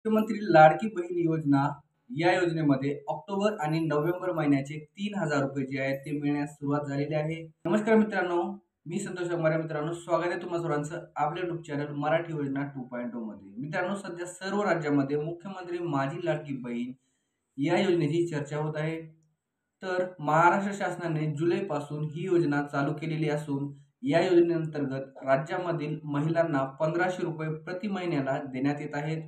मुख्यमंत्री लाडकी बहीण योजना या योजनेमध्ये ऑक्टोबर आणि नोव्हेंबर महिन्याचे 3,000 रुपये जे आहेत ते मिळण्यास सुरुवात झालेली आहे. नमस्कार मित्रांनो, मी संतोष अंबारे. मित्रांनो, स्वागत आहे तुम्हा सर्वांचं आपल्या युट्यूब चॅनल मराठी योजना 2.0 मध्ये. मित्रांनो, सध्या सर्व राज्यामध्ये मुख्यमंत्री माझी लाडकी बहीण या योजनेची चर्चा होत आहे. तर महाराष्ट्र शासनाने जुलैपासून ही योजना चालू केलेली असून या योजनेअंतर्गत राज्यामधील महिलांना 1,500 रुपये प्रति महिन्याला देण्यात येत आहेत.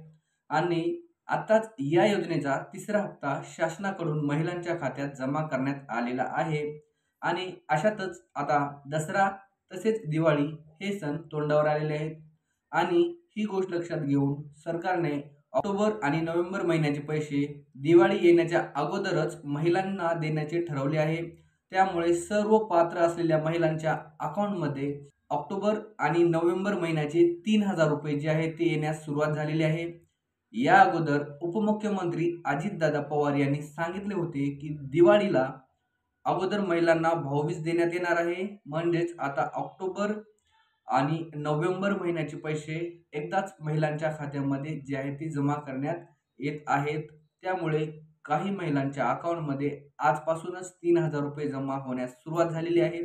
आणि आताच या योजनेचा तिसरा हप्ता शासनाकडून महिलांच्या खात्यात जमा करण्यात आलेला आहे. आणि अशातच आता दसरा तसेच दिवाळी हे सण तोंडावर आलेले आहेत. आणि ही गोष्ट लक्षात घेऊन सरकारने ऑक्टोबर आणि नोव्हेंबर महिन्याचे पैसे दिवाळी येण्याच्या अगोदरच महिलांना देण्याचे ठरवले आहे. त्यामुळे सर्व पात्र असलेल्या महिलांच्या अकाउंटमध्ये ऑक्टोबर आणि नोव्हेंबर महिन्याचे 3,000 रुपये जे आहेत ते येण्यास सुरुवात झालेली आहे. या अगोदर उपमुख्यमंत्री अजितदादा पवार यांनी सांगितले होते की दिवाळीला अगोदर महिलांना भाऊबीज देण्यात येणार आहे. म्हणजेच आता ऑक्टोबर आणि नोव्हेंबर महिन्याचे पैसे एकदाच महिलांच्या खात्यामध्ये जे आहे ते जमा करण्यात येत आहेत. त्यामुळे काही महिलांच्या अकाउंटमध्ये आजपासूनच 3,000 रुपये जमा होण्यास सुरुवात झालेली आहे.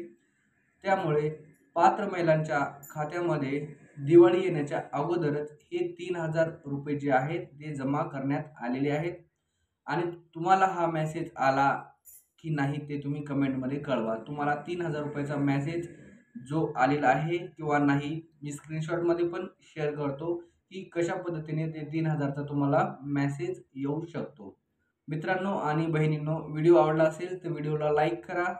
त्यामुळे पात्र महिलांच्या खात्यामध्ये दिवाळी येण्याच्या अगोदरच हे 3,000 रुपये जे आहेत ते जमा करण्यात आलेले आहेत. आणि तुम्हाला हा मेसेज आला की नाही ते तुम्ही कमेंटमध्ये कळवा. तुम्हाला 3,000 रुपयाचा मेसेज जो आलेला आहे किंवा नाही, मी स्क्रीनशॉटमध्ये पण शेअर करतो की कशा पद्धतीने ते 3,000चा तुम्हाला मेसेज येऊ शकतो. मित्रांनो आणि बहिणींनो, व्हिडिओ आवडला असेल तर व्हिडिओला लाईक करा.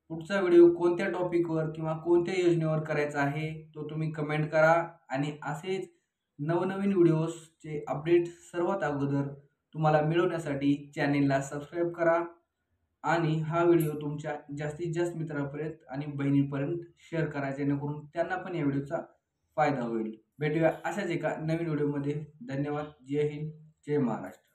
पुढचा व्हिडिओ कोणत्या टॉपिकवर किंवा कोणत्या योजनेवर करायचा आहे तो तुम्ही कमेंट करा. आणि असेच नवनवीन व्हिडिओजचे अपडेट सर्वात अगोदर तुम्हाला मिळवण्यासाठी चॅनेलला सबस्क्राईब करा. आणि हा व्हिडिओ तुमच्या जास्तीत जास्त मित्रांपर्यंत आणि बहिणींपर्यंत शेअर करा, जेणेकरून त्यांना पण या व्हिडिओचा फायदा होईल. भेटूया अशाच एका नवीन व्हिडिओमध्ये. धन्यवाद. जय हिंद, जय महाराष्ट्र.